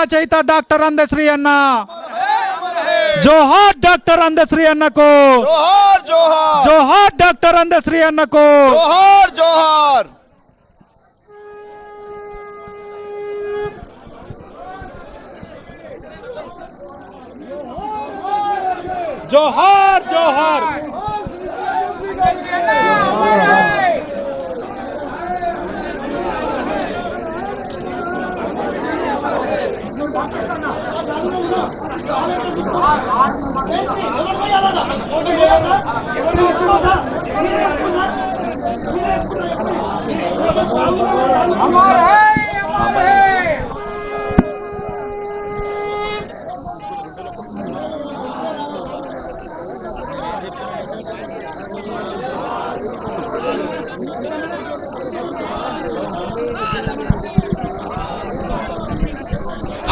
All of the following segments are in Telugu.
రచయిత డాక్టర్ అందశ్రీ అన్న. జోహార్ డాక్టర్ అందశ్రీ అన్నకు. జోహార్ జోహార్. జోహార్ డాక్టర్ అందశ్రీ అన్నకు. జోహార్ జోహార్. జోహార్ జోహార్.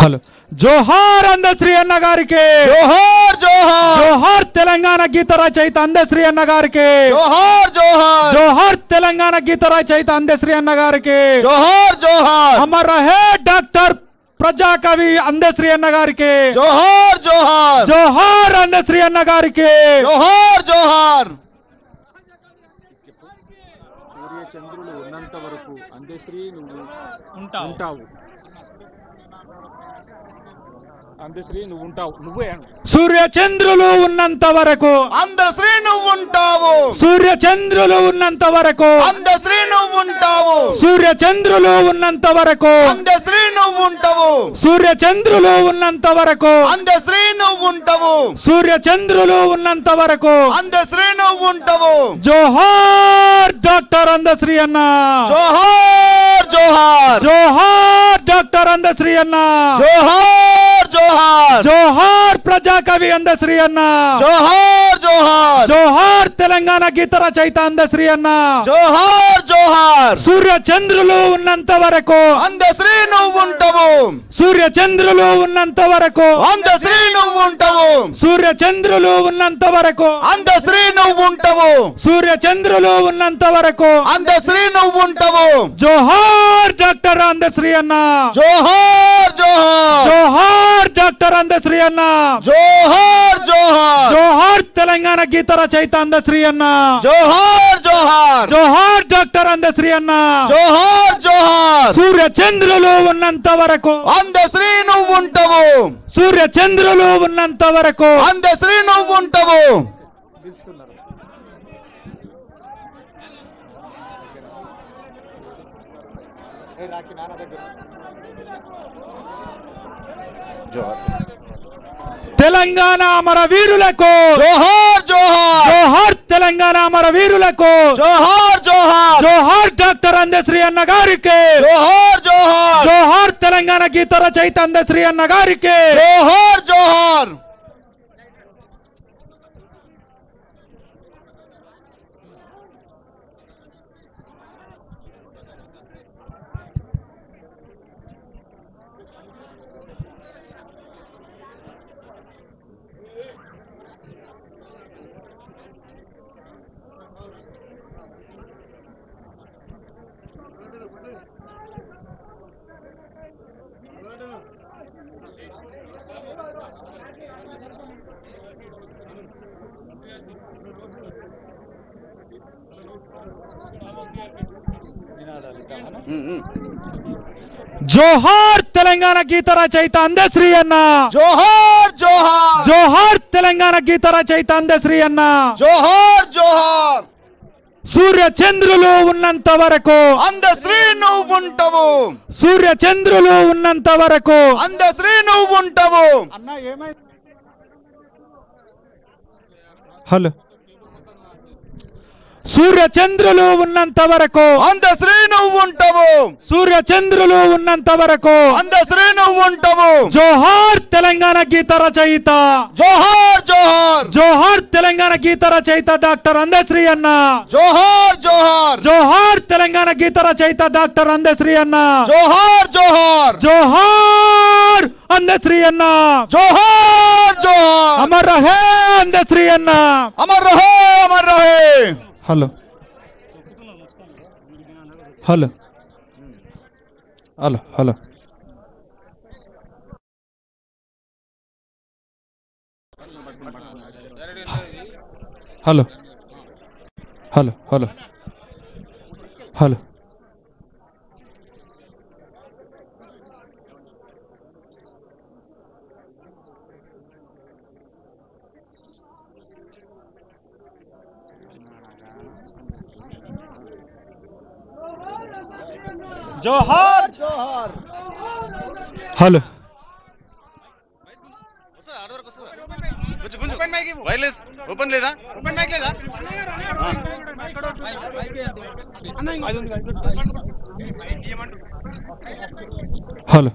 హలో. జోహార్ అందశ్రీ అన్న గారికి. జోహార్ జోహార్. జోహార్ తెలంగాణ గీత రచయిత అందశ్రీ అన్న గారికి. జోహార్ జోహార్. జోహార్ తెలంగాణ గీత రచయిత అందశ్రీ అన్న గారికి. జోహార్ జోహార్. అమర్ రహే డాక్టర్ ప్రజాకవి అందశ్రీ అన్న గారికి. జోహార్ జోహార్. జోహార్ అందశ్రీ అన్న గారికి. జోహార్ జోహార్. సూర్యచంద్రులు ఉన్నంత వరకు అందశ్రీ నువ్వు ఉంటావు. అందశ్రీ నువ్వు ఉంటావు. నువ్వే సూర్యచంద్రులు ఉన్నంత వరకు అందశ్రీ నువ్వు ఉంటావు. సూర్యచంద్రులు ఉన్నంత వరకు అందశ్రీ నువ్వు ఉంటావు. సూర్యచంద్రులు ఉన్నంత వరకు అందశ్రీ నువ్వు ఉంటావు. సూర్యచంద్రులు ఉన్నంత వరకు అందశ్రీ నువ్వు ఉంటావు. సూర్యచంద్రులు ఉన్నంత వరకు అందశ్రీ నువ్వు ఉంటావు. జోహార్ డాక్టర్ అందశ్రీ అన్న. జోహార్ జోహార్. జోహార్ డాక్టర్ అందశ్రీ అన్న. జోహార్ జోహార్. జోహార్ ప్రజాకవి అందశ్రీ అన్న. జోహార్ జోహార్. జోహార్ తెలంగాణ గీత రచయిత అందశ్రీ అన్న. జోహార్ జోహార్. సూర్యచంద్రులు ఉన్నంత వరకు అందశ్రీ నువ్వు ఉంటావు. సూర్యచంద్రులు ఉన్నంత వరకు అందశ్రీ నువ్వు ఉంటావు. సూర్యచంద్రులు ఉన్నంత వరకు అందశ్రీ నువ్వు ఉంటావు. సూర్యచంద్రులు ఉన్నంత వరకు అందశ్రీ నువ్వు ఉంటావు. జోహార్ డాక్టర్ అందశ్రీ అన్న. జోహార్ జోహార్. జోహార్ డాక్టర్ అందశ్రీ అన్న. జోహార్ జోహార్. జోహార్ తెలంగాణ గీత రచయిత అందశ్రీ అన్న. జోహార్ జోహార్. జోహార్ డాక్టర్ అందశ్రీ అన్న. జోహార్ జోహార్. సూర్యచంద్రులు ఉన్నంత వరకు అందశ్రీ నువ్వు ఉంటావు. సూర్యచంద్రులు ఉన్నంత వరకు అందశ్రీ నువ్వు ఉంటావు. తెలంగాణ అమర వీరులకు. జోహార్ జోహార్. జోహార్ తెలంగాణ అమర వీరులకు. జోహార్ జోహార్. జోహార్ డాక్టర్ అందశ్రీ అన్న గారికి. జోహార్ జోహార్. జోహార్ తెలంగాణ గీత రచయిత అందశ్రీ అన్న గారికి. జోహార్ జోహార్. జోహార్ తెలంగాణ గీత రచయిత అందశ్రీ అన్న. జోహార్ జోహార్. జోహార్ తెలంగాణ గీత రచయిత అందశ్రీ అన్న. జోహార్ జోహార్. సూర్యచంద్రులు ఉన్నంత వరకు అందశ్రీ నువ్వు ఉంటావు. సూర్యచంద్రులు ఉన్నంత వరకు అందశ్రీ నువ్వు ఉంటావు. అన్న ఏమైంది? హలో. సూర్యచంద్రులు ఉన్నంత వరకు అందశ్రీ నువ్వు ఉంటావు. సూర్యచంద్రులు ఉన్నంత వరకు అందశ్రీ నువ్వు ఉంటావు. జోహార్ తెలంగాణ గీత రచయిత. జోహార్ జోహార్. జోహార్ తెలంగాణ గీత రచయిత డాక్టర్ అందశ్రీ అన్న. జోహార్ జోహార్. జోహార్ తెలంగాణ గీత రచయిత డాక్టర్ అందశ్రీ అన్న. జోహార్ జోహార్. జోహార్ అందశ్రీ అన్న. జోహార్ జోహార్. అమర్ రహే అందశ్రీ అన్న. అమర్ రహే అమర్ రహే. Hello. Hello. Hello. Hello. Hello hello hello hello జోహార్ హలో వైర్లెస్ ఓపెన్ లేదా ఓపెన్ మైక్ లేదా హలో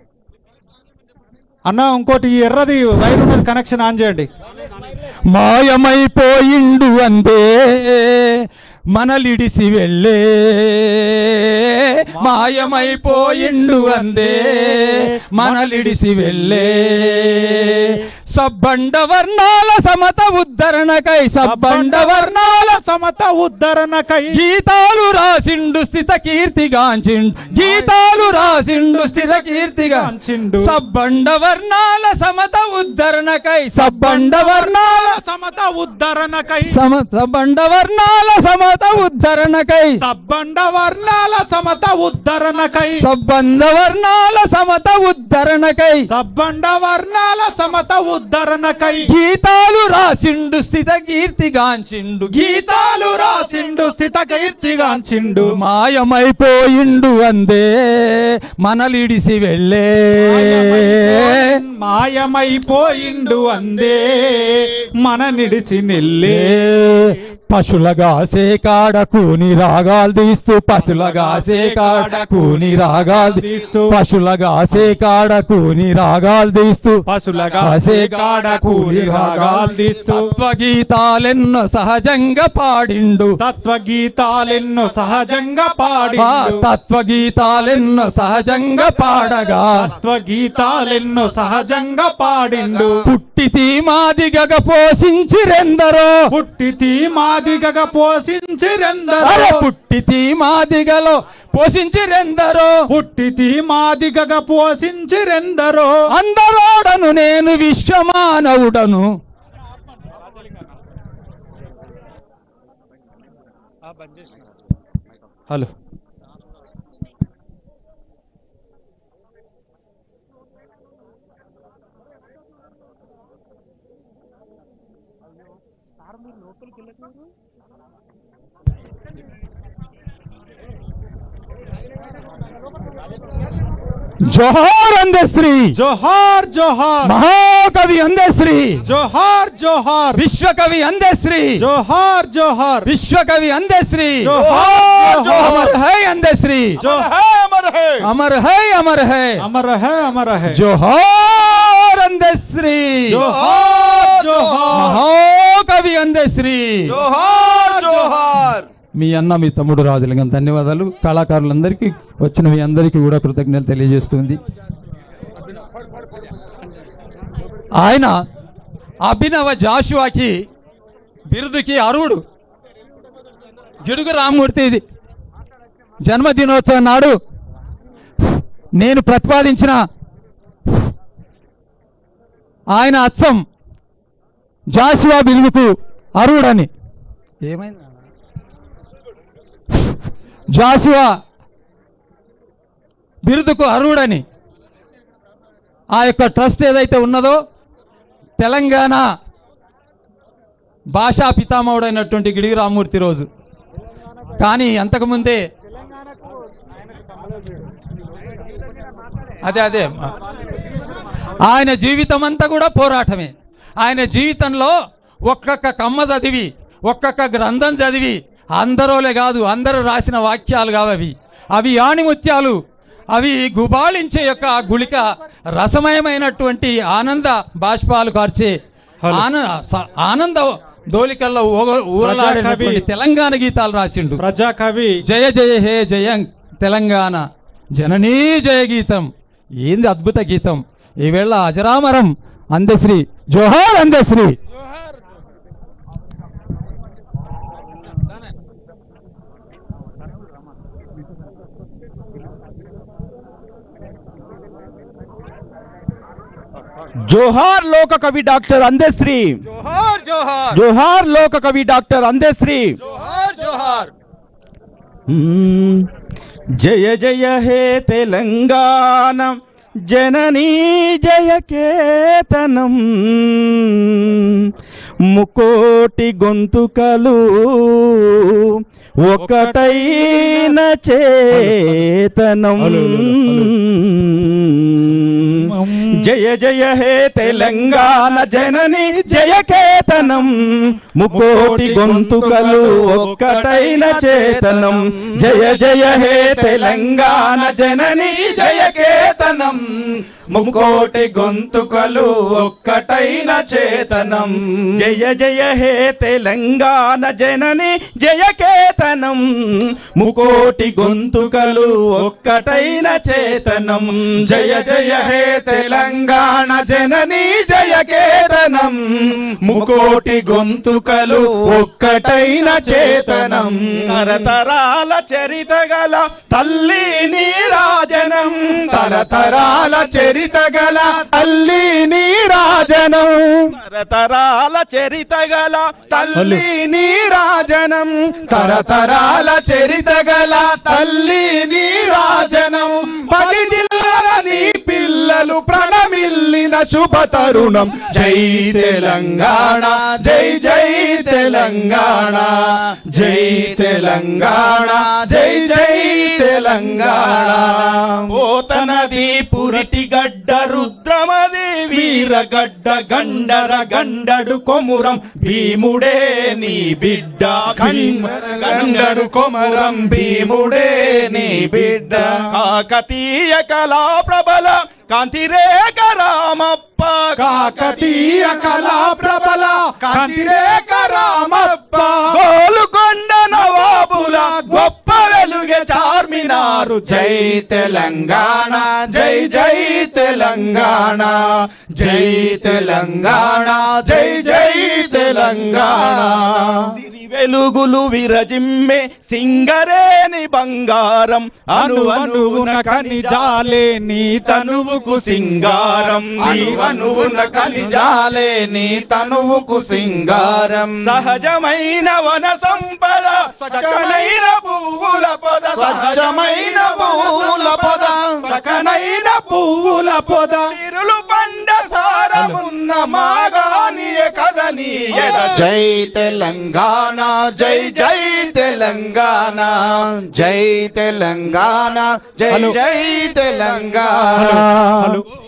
అన్న ఇంకోటి ఈ ఎర్రది వైర్ ఉన్నది కనెక్షన్ ఆన్ చేయండి. మాయమైపోయిండు అందే మనలిడిసి వెళ్ళే, మాయమైపోయిండు అందే మనలిడిసి వెళ్ళే, సబ్బండ వర్ణాల సమత ఉద్ధరణకై, సబ్బండ వర్ణాల సమత ఉద్ధరణకై గీతాలు రాసిండు స్థిత కీర్తిగాంచిండు, గీతాలు రాసిండు స్థిత కీర్తిగాంచిండు, సబ్బండ వర్ణాల సమత ఉద్ధరణకై, సబ్బండ వర్ణాల సమత ఉద్ధరణకై, సబ్బండ వర్ణాల సమత ఉద్ధరణకై, సబ్బండ వర్ణాల సమత ఉద్ధరణకై, సబ్బండ వర్ణాల సమత ఉద్ధరణకై, సబ్బండ వర్ణాల సమత ఉద్ధరణకై గీతాలు రాసిండు స్థిత కీర్తిగాంచిండు, గీతాలు రాసిండు స్థిత కీర్తిగాంచిండు, మాయమైపోయిండు అందే మనలిడిసి వెళ్ళే, మాయమైపోయిండు అందే మన నిడిచి నెల్లే, పశులగాసే కాడ కూని రాగాలు తీస్తూ, పశులగాసే కాడ కూని రాగాలు తీస్తూ, పశులగాసే కాడ కూని రాగాలు తీస్తూ, పశులగాసే కాడ కూని రాగాలు తీస్తూ, తత్వగీతాలెన్నో సహజంగా పాడిండు, తత్వగీతాలెన్నో సహజంగా పాడిండు, తత్వగీతాలెన్నో సహజంగా పాడగా, తత్వగీతాలెన్నో సహజంగా పాడిండు, పుట్టితి మాదిగగ పోషించిరెందరో, పుట్టితి మాదిగగ పోషించిరెందరో, పుట్టితి మాదిగలో పోషించిరెందరో, పుట్టితి మాదిగగ పోషించిరెందరో, అందరోడను నేను విశ్వమానవుడను. హలో జోహార్ అందశ్రీ, జోహార్ జోహార్, మహాకవి అందశ్రీ, జోహార్ జోహార్, విశ్వకవి అందశ్రీ, జోహార్ జోహార్, విశ్వకవి అందశ్రీ, జోహార్ జోహార్, అమర్ హై అందశ్రీ, అమర్ హై అమర్ హై, అమర్ హై, అమర్ హై, అమర్ హై, జోహార్ అందశ్రీ, జోహార్ జోహార్, మహాకవి అందశ్రీ, జోహార్ జోహార్. మీ అన్న మీ తమ్ముడు రాజులింగం ధన్యవాదాలు. కళాకారులందరికీ వచ్చిన మీ అందరికీ కూడా కృతజ్ఞతలు తెలియజేస్తుంది. ఆయన అభినవ జాషువాకి బిరుదుకి అర్హుడు. గిడుగు రామ్మూర్తి ఇది జన్మదినోత్సవం నాడు నేను ప్రతిపాదించిన ఆయన అచ్చం జాషువా బిరుదుకు అర్హుడని. ఏమైంది జాషువా బిరుదుకు అర్హుడని ఆ యొక్క ట్రస్ట్ ఏదైతే ఉన్నదో తెలంగాణ భాషా పితామహుడైనటువంటి గిడిగి రామ్మూర్తి రోజు. కానీ అంతకుముందే అదే ఆయన జీవితం అంతా కూడా పోరాటమే. ఆయన జీవితంలో ఒక్కొక్క కమ్మ చదివి ఒక్కొక్క గ్రంథం చదివి అందరోలే కాదు అందరూ రాసిన వాక్యాలు కావవి. అవి ఆణిముత్యాలు, అవి గుబాళించే యొక్క గుళిక రసమయమైనటువంటి ఆనంద బాష్పాలు కార్చే ఆనంద దోలికల్లో ఊరలాడేటువంటి తెలంగాణ గీతాలు రాసిండు ప్రజాకవి. జయ జయ హే జయ తెలంగాణ జననీ జయ గీతం. ఏంది అద్భుత గీతం. ఈవేళ అజరామరం అందశ్రీ. జోహార్ అందశ్రీ. జోహార్ లోక కవి డాక్టర్ అందశ్రీ. జోహార్ జోహార్ జోహార్ జోహార్ లోక కవి డాక్టర్ అందశ్రీ. జోహార్ జోహార్. జయ జయ హే తెలంగాణ జననీ జయ కేతనం, ముకోటి గొంతుకలు ఒకటైన చేతనం. జయ జయ హే తెలంగాణ జనని జయ కేతనం, ముకోటి గొంతుకలు ఒక్కటైన చేతనం. జయ జయ హే తెలంగాణ జనని జయ కేతనం, ముకోటి గొంతుకలు ఒక్కటైన చేతనం. జయ జయ హే తెలంగాణ జనని జయ కేతనం, ముకోటి గొంతుకలు ఒక్కటైన చేతనం. జయ జయ హే తెలంగాణ జనని జయ కేతనం, ముకోటి గొంతుకలు ఒక్కటైన చేతనం. తరతరాల చరిత గల తల్లి నీరాజనం, తరతరాల చరిత గల తల్లి నీరాజనం, తరతరాల చరిత గల తల్లి నీరాజనం, తరతరాల చరిత గల తల్లి నీరాజనం. 10 జిల్లాల నీ పిల్లలు ప్రణమిల్లిన శుభ తరుణం. జై తెలంగాణ జై జై తెలంగాణ, జై తెలంగాణ జై జై తెలంగాణ. పోతనది పురిటి గడ్డ రుద్రమది వీరగడ్డ గండర గండడు కొమురం భీముడే నీ బిడ్డ. గండడు కొమురం భీముడే నీ బిడ్డ. కాకతీయ కళా ప్రబల కాంతిరేఖ రామప్ప, కాకతీయ కళా ప్రబల కాంతిరేఖ రామప్ప. గోలుకొండ నవాబుల గొప్ప వెలుగే చార్మినారు. జై తెలంగాణ జై జై తెలంగాణ, జై తెలంగాణ జై జై తెలంగాణ. వెలుగులు విరజిమ్మే సింగరేని బంగారం, అనువనువున ఖనిజాలే నీ తనువుకు సింగారం. అనువనువున ఖనిజాలే నీ తనువుకు సింగారం. సహజమైన వన సంపద సకలైన పువ్వుల పొద, సహజమైన పువ్వుల పొద సకలైన పువ్వుల పొద. తిరులు పండ సారమున్న మాగానియ కదని. జై తెలంగాణ జై జై తెలంగాణ, జై తెలంగాణ జై జై తెలంగాణ.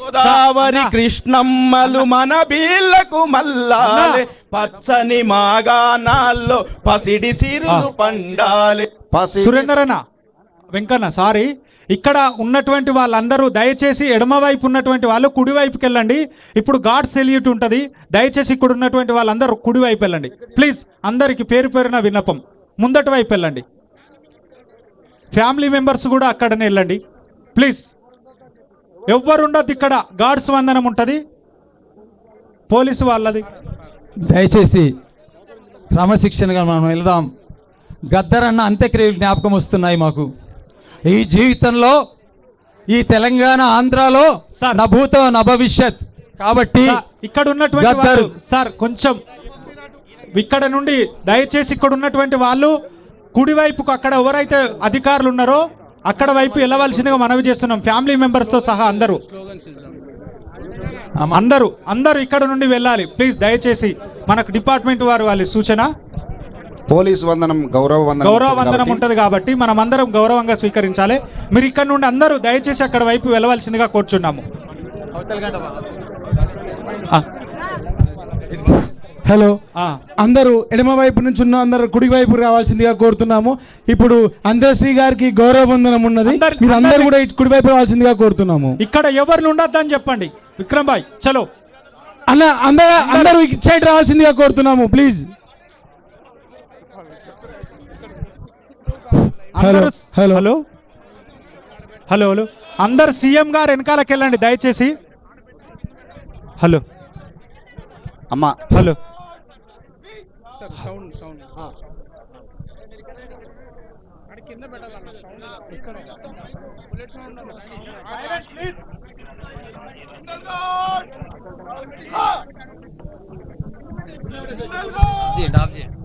గోదావరి కృష్ణమ్మలు మన బీళ్లకు మల్లాలే, పచ్చని మాగానాల్లో పసిడి సిరులు పండాలి. సురేందరన్న వెంకన్న సారీ, ఇక్కడ ఉన్నటువంటి వాళ్ళందరూ దయచేసి ఎడమవైపు ఉన్నటువంటి వాళ్ళు కుడివైపుకి వెళ్ళండి. ఇప్పుడు గాడ్ సెల్యూట్ ఉంటుంది, దయచేసి ఇక్కడ ఉన్నటువంటి వాళ్ళందరూ కుడివైపు వెళ్ళండి ప్లీజ్. అందరికి పేరు పేరున విన్నపం, ముందటి వైపు వెళ్ళండి. ఫ్యామిలీ మెంబర్స్ కూడా అక్కడనే వెళ్ళండి ప్లీజ్. ఎవ్వరు ఉండద్దు ఇక్కడ, గాడ్స్ వందనం ఉంటుంది, పోలీసు వాళ్ళది. దయచేసి క్రమశిక్షణగా మనం వెళ్దాం. గద్దరన్న అంత్యక్రియలు జ్ఞాపకం వస్తున్నాయి మాకు. ఈ జీవితంలో ఈ తెలంగాణ ఆంధ్రాలో నా భూతో నా భవిష్యత్ కాబట్టి ఇక్కడ ఉన్నటువంటి వాళ్ళు సార్ కొంచెం ఇక్కడ నుండి దయచేసి ఇక్కడ ఉన్నటువంటి వాళ్ళు కుడివైపుకు అక్కడ ఎవరైతే అధికారులు ఉన్నారో అక్కడ వైపు వెళ్ళవలసిందిగా మనవి చేస్తున్నాం. ఫ్యామిలీ మెంబర్స్ తో సహా అందరూ అందరూ ఇక్కడ నుండి వెళ్ళాలి ప్లీజ్. దయచేసి మనకు డిపార్ట్మెంట్ వారు వాళ్ళ సూచన. పోలీసు వందనం గౌరవ వందనం ఉంటది కాబట్టి మనం అందరం గౌరవంగా స్వీకరించాలి. మీరు ఇక్కడ నుండి అందరూ దయచేసి అక్కడ వైపు వెళ్ళవలసిందిగా కోరుచున్నాము. హలో, అందరూ ఎడమ వైపు నుంచి ఉన్న అందరూ కుడి వైపు రావాల్సిందిగా కోరుతున్నాము. ఇప్పుడు అందశ్రీ గారికి గౌరవ వందనం ఉన్నది, మీరు అందరూ కూడా కుడి వైపు రావాల్సిందిగా కోరుతున్నాము. ఇక్కడ ఎవరిని ఉండొద్దని చెప్పండి. విక్రమ్ భాయ్ చలో అన్న, అందరూ ఇటు సైడ్ రావాల్సిందిగా కోరుతున్నాము please. Hello hello hello hello hello అందరు సీఎం గారు వెనకాలకి వెళ్ళండి దయచేసి. హలో అమ్మా, హలో కింద పెట్టాలన్న సౌండ్ ఇక్కడ బుల్లెట్ సౌండ్ చేయండి, ఆఫ్ చేయండి.